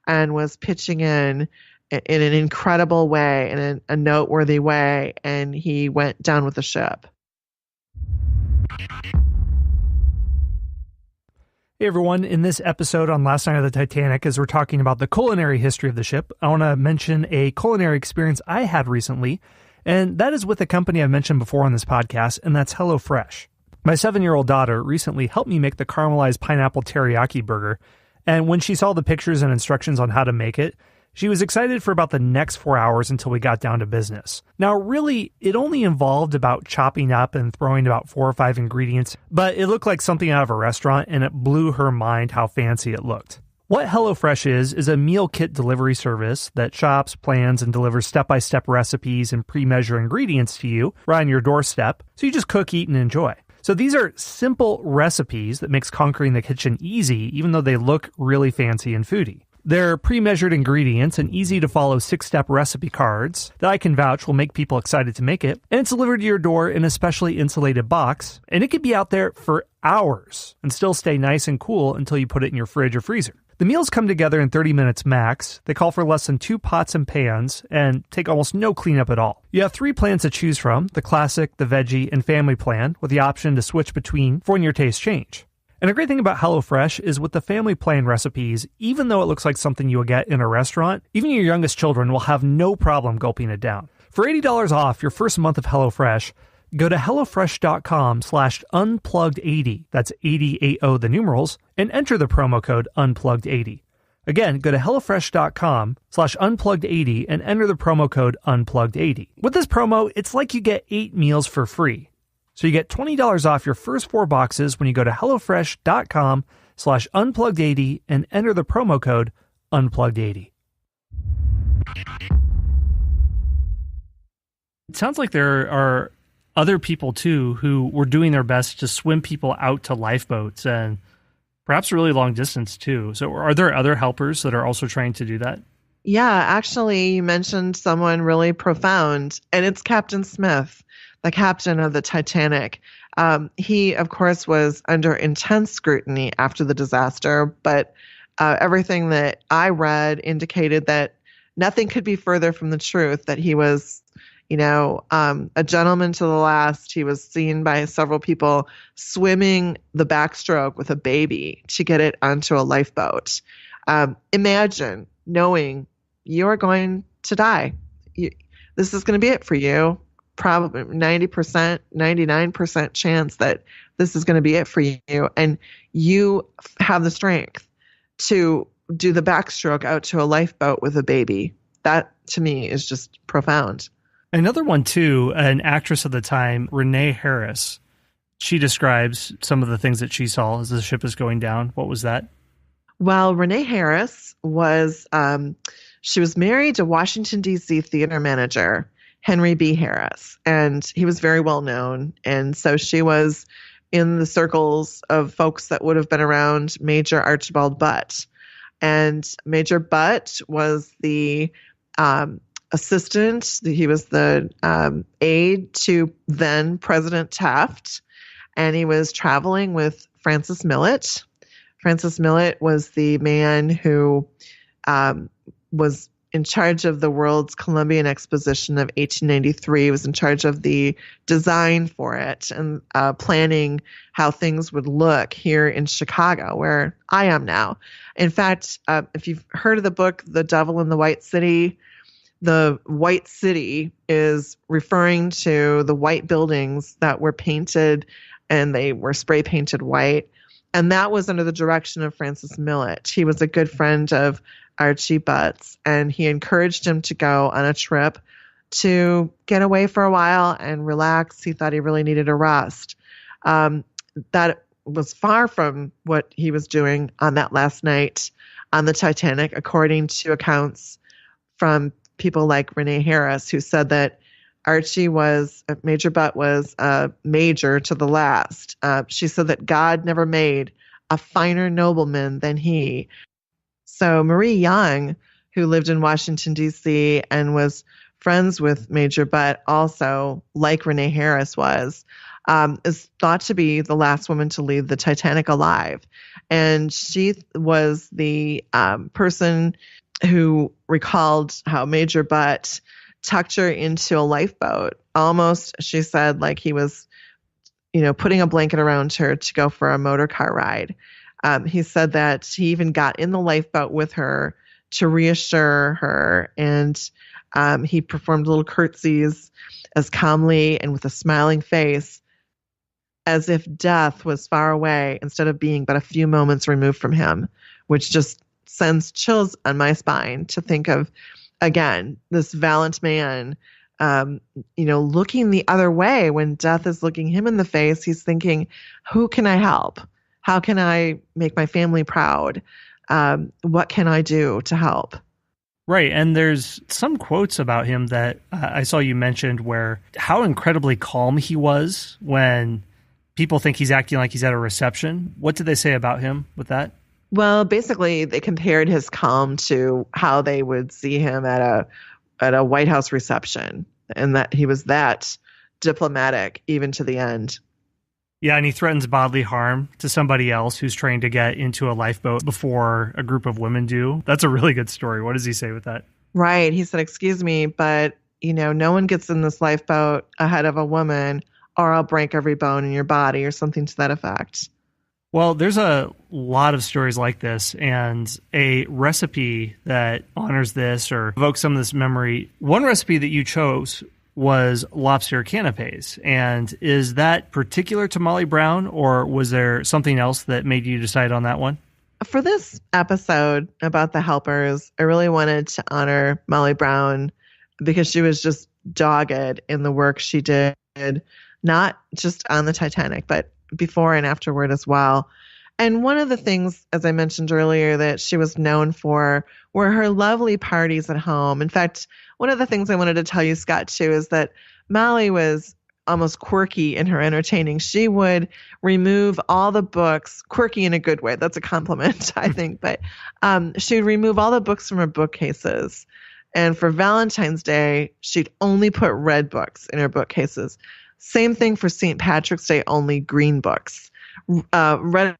and was pitching in an incredible way, in a noteworthy way, and he went down with the ship. Hey everyone, in this episode on Last Night of the Titanic, as we're talking about the culinary history of the ship, I want to mention a culinary experience I had recently, and that is with a company I've mentioned before on this podcast, and that's HelloFresh. My 7-year-old daughter recently helped me make the caramelized pineapple teriyaki burger, and when she saw the pictures and instructions on how to make it, she was excited for about the next 4 hours until we got down to business. Now, really, it only involved about chopping up and throwing about 4 or 5 ingredients, but it looked like something out of a restaurant, and it blew her mind how fancy it looked. What HelloFresh is a meal kit delivery service that shops, plans, and delivers step-by-step recipes and pre-measured ingredients to you right on your doorstep, so you just cook, eat, and enjoy. So these are simple recipes that makes conquering the kitchen easy, even though they look really fancy and foodie. They're pre-measured ingredients and easy-to-follow 6-step recipe cards that I can vouch will make people excited to make it, and it's delivered to your door in a specially insulated box, and it could be out there for hours and still stay nice and cool until you put it in your fridge or freezer. The meals come together in 30 minutes max. They call for less than 2 pots and pans and take almost no cleanup at all. You have 3 plans to choose from: the classic, the veggie, and family plan, with the option to switch between for when your tastes change. And a great thing about HelloFresh is with the family plan recipes, even though it looks like something you will get in a restaurant, even your youngest children will have no problem gulping it down. For $80 off your first month of HelloFresh, go to HelloFresh.com/unplugged80, that's 80, the numerals, and enter the promo code unplugged80. Again, go to HelloFresh.com/unplugged80 and enter the promo code unplugged80. With this promo, it's like you get 8 meals for free. So you get $20 off your first 4 boxes when you go to HelloFresh.com/unplugged80 and enter the promo code unplugged80. It sounds like there are other people too who were doing their best to swim people out to lifeboats, and perhaps really long distance too. So are there other helpers that are also trying to do that? Yeah, actually, you mentioned someone really profound, and it's Captain Smith, the captain of the Titanic. He, of course, was under intense scrutiny after the disaster, but everything that I read indicated that nothing could be further from the truth, that he was, a gentleman to the last. He was seen by several people swimming the backstroke with a baby to get it onto a lifeboat. Imagine knowing you're going to die. This is going to be it for you. Probably 90%, 99% chance that this is going to be it for you. And you have the strength to do the backstroke out to a lifeboat with a baby. That, to me, is just profound. Another one, too, an actress of the time, Renee Harris, she describes some of the things that she saw as the ship is going down. What was that? Well, Renee Harris was, she was married to Washington, D.C. theater manager Henry B. Harris, and he was very well known. And so she was in the circles of folks that would have been around Major Archibald Butt. And Major Butt was the assistant. He was the aide to then President Taft, and he was traveling with Francis Millet. Francis Millet was the man who was in charge of the World's Columbian Exposition of 1893. He was in charge of the design for it and planning how things would look here in Chicago, where I am now. In fact, if you've heard of the book, The Devil in the White City, the White City is referring to the white buildings that were painted, and they were spray painted white. And that was under the direction of Francis Millet. He was a good friend of Archie Butt's, and he encouraged him to go on a trip to get away for a while and relax. He thought he really needed a rest. That was far from what he was doing on that last night on the Titanic, according to accounts from people like Renee Harris, who said that Major Butt was a major to the last. She said that God never made a finer nobleman than he. So Marie Young, who lived in Washington, D.C. and was friends with Major Butt also, like Renee Harris was, is thought to be the last woman to leave the Titanic alive. And she was the person who recalled how Major Butt tucked her into a lifeboat. Almost, she said, like he was, putting a blanket around her to go for a motor car ride. He said that he even got in the lifeboat with her to reassure her. And he performed little curtsies as calmly and with a smiling face as if death was far away instead of being but a few moments removed from him, which just sends chills on my spine to think of, again, this valiant man, looking the other way when death is looking him in the face. He's thinking, who can I help? How can I make my family proud? What can I do to help? Right. And there's some quotes about him that I saw you mentioned where how incredibly calm he was when people think he's acting like he's at a reception. What did they say about him with that? Well, basically, they compared his calm to how they would see him at a White House reception, and that he was that diplomatic even to the end. Yeah, and he threatens bodily harm to somebody else who's trying to get into a lifeboat before a group of women do. That's a really good story. What does he say with that? Right. He said, excuse me, but, no one gets in this lifeboat ahead of a woman, or I'll break every bone in your body, or something to that effect. Well, there's a lot of stories like this, and a recipe that honors this or evokes some of this memory. One recipe that you chose was lobster canapes. And is that particular to Molly Brown, or was there something else that made you decide on that one? For this episode about the helpers, I really wanted to honor Molly Brown because she was just dogged in the work she did, not just on the Titanic, but before and afterward as well. And one of the things, as I mentioned earlier, that she was known for were her lovely parties at home. In fact, one of the things I wanted to tell you, Scott, too, is that Molly was almost quirky in her entertaining. She would remove all the books, quirky in a good way. That's a compliment, I think. But she would remove all the books from her bookcases. And for Valentine's Day, she'd only put red books in her bookcases. Same thing for St. Patrick's Day, only green books. Red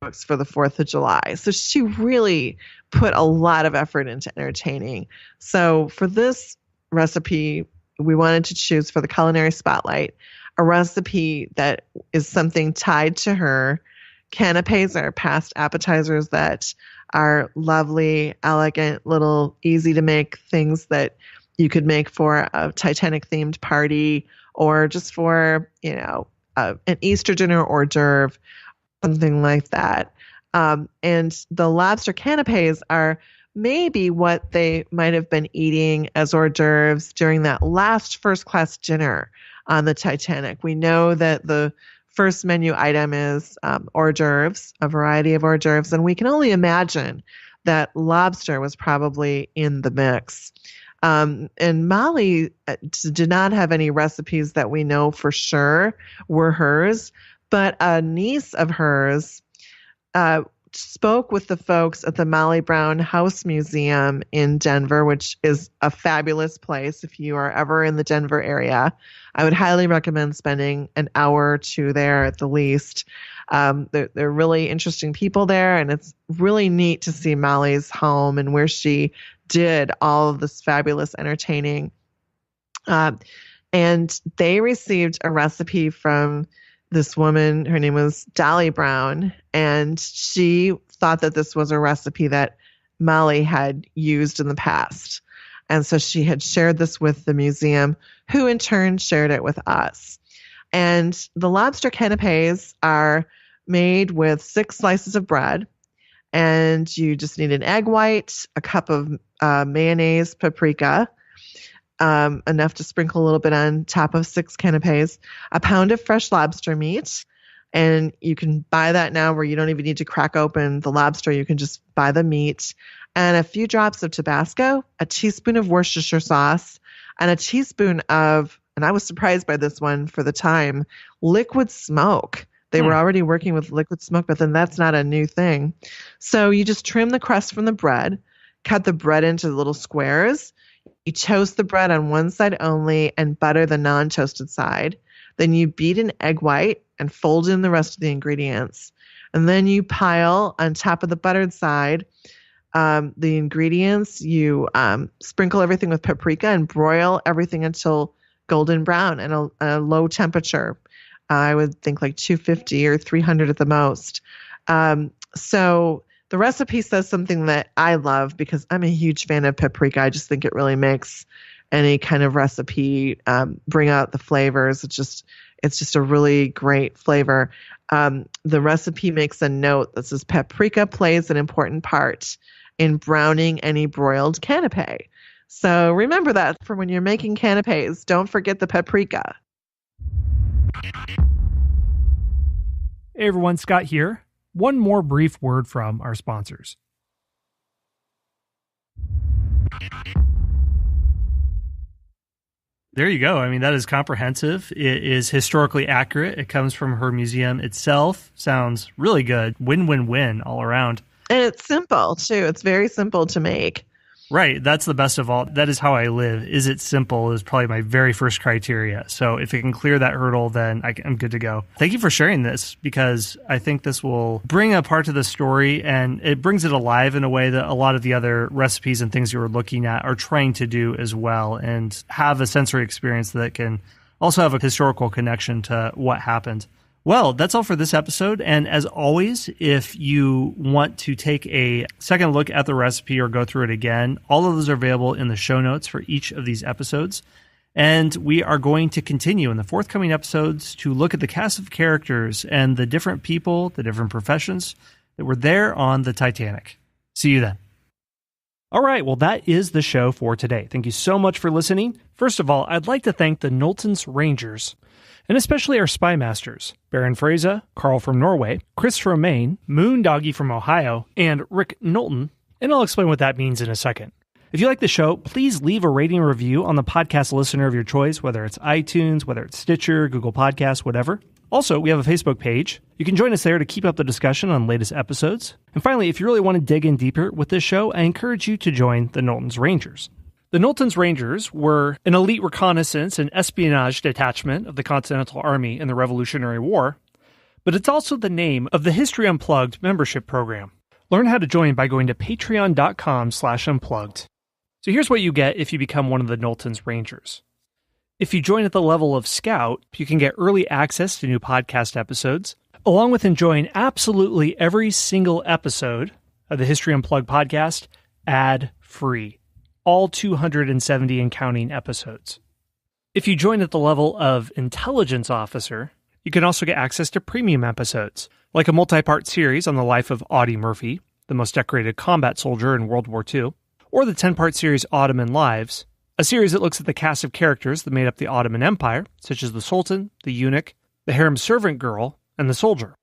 books for the 4th of July. So she really put a lot of effort into entertaining. So for this recipe, we wanted to choose for the culinary spotlight a recipe that is something tied to her. Canapes are past appetizers that are lovely, elegant, little easy to make things that you could make for a Titanic themed party or just for, an Easter dinner hors d'oeuvre, something like that. And the lobster canapes are maybe what they might have been eating as hors d'oeuvres during that last first-class dinner on the Titanic. We know that the first menu item is hors d'oeuvres, a variety of hors d'oeuvres, and we can only imagine that lobster was probably in the mix. And Molly did not have any recipes that we know for sure were hers, but a niece of hers spoke with the folks at the Molly Brown House Museum in Denver, which is a fabulous place. If you are ever in the Denver area, I would highly recommend spending an hour or two there at the least. They're really interesting people there, and it's really neat to see Molly's home and where she did all of this fabulous entertaining. And they received a recipe from this woman. Her name was Dolly Brown, and she thought that this was a recipe that Molly had used in the past. And so she had shared this with the museum, who in turn shared it with us. And the lobster canapes are made with 6 slices of bread, and you just need an egg white, a cup of mayonnaise, paprika, enough to sprinkle a little bit on top of 6 canapes, a pound of fresh lobster meat. And you can buy that now where you don't even need to crack open the lobster. You can just buy the meat, and a few drops of Tabasco, a teaspoon of Worcestershire sauce, and a teaspoon of, and I was surprised by this one for the time, liquid smoke. They were already working with liquid smoke, but then that's not a new thing. So you just trim the crust from the bread, cut the bread into little squares. You toast the bread on one side only and butter the non-toasted side. Then you beat an egg white and fold in the rest of the ingredients. And then you pile on top of the buttered side the ingredients. You sprinkle everything with paprika and broil everything until golden brown at a low temperature. I would think like 250 or 300 at the most. So the recipe says something that I love because I'm a huge fan of paprika. I just think it really makes any kind of recipe bring out the flavors. It's just a really great flavor. The recipe makes a note that says paprika plays an important part in browning any broiled canape. So remember that for when you're making canapes. Don't forget the paprika. Hey everyone, Scott here. One more brief word from our sponsors. There you go. I mean, that is comprehensive. It is historically accurate. It comes from her museum itself. Sounds really good. Win-win-win all around. And it's simple, too. It's very simple to make. Right. That's the best of all. That is how I live. Is it simple is probably my very first criteria. So if it can clear that hurdle, then I'm good to go. Thank you for sharing this because I think this will bring a part to the story and it brings it alive in a way that a lot of the other recipes and things you were looking at are trying to do as well and have a sensory experience that can also have a historical connection to what happened. Well, that's all for this episode. And as always, if you want to take a second look at the recipe or go through it again, all of those are available in the show notes for each of these episodes. And we are going to continue in the forthcoming episodes to look at the cast of characters and the different people, the different professions that were there on the Titanic. See you then. All right, well, that is the show for today. Thank you so much for listening. First of all, I'd like to thank the Knowlton's Rangers, and especially our spy masters, Baron Fraser, Carl from Norway, Chris from Maine, Moondoggy from Ohio, and Rick Knowlton, and I'll explain what that means in a second. If you like the show, please leave a rating and review on the podcast listener of your choice, whether it's iTunes, whether it's Stitcher, Google Podcasts, whatever. Also, we have a Facebook page. You can join us there to keep up the discussion on latest episodes. And finally, if you really want to dig in deeper with this show, I encourage you to join the Knowlton's Rangers. The Knowlton's Rangers were an elite reconnaissance and espionage detachment of the Continental Army in the Revolutionary War, but it's also the name of the History Unplugged membership program. Learn how to join by going to patreon.com/unplugged. So here's what you get if you become one of the Knowlton's Rangers. If you join at the level of Scout, you can get early access to new podcast episodes, along with enjoying absolutely every single episode of the History Unplugged podcast ad-free. All 270 and counting episodes. If you join at the level of Intelligence Officer, you can also get access to premium episodes, like a multi-part series on the life of Audie Murphy, the most decorated combat soldier in World War II, or the 10-part series Ottoman Lives, a series that looks at the cast of characters that made up the Ottoman Empire, such as the Sultan, the Eunuch, the Harem Servant Girl, and the Soldier.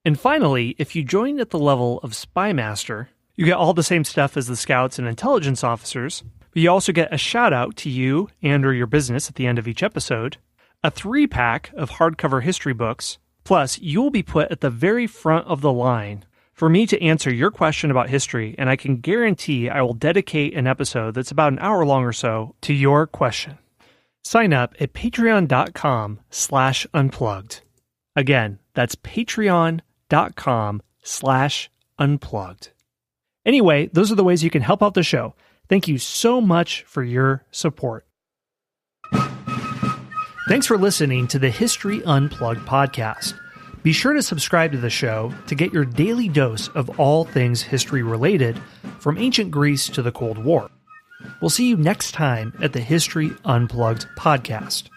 And finally, if you join at the level of Spy Master, you get all the same stuff as the Scouts and Intelligence Officers, but you also get a shout-out to you and or your business at the end of each episode, a 3-pack of hardcover history books, plus you will be put at the very front of the line for me to answer your question about history, and I can guarantee I will dedicate an episode that's about an hour long or so to your question. Sign up at patreon.com/unplugged. Again, that's patreon.com/unplugged. Anyway, those are the ways you can help out the show. Thank you so much for your support. Thanks for listening to the History Unplugged podcast. Be sure to subscribe to the show to get your daily dose of all things history related, from ancient Greece to the Cold War. We'll see you next time at the History Unplugged podcast.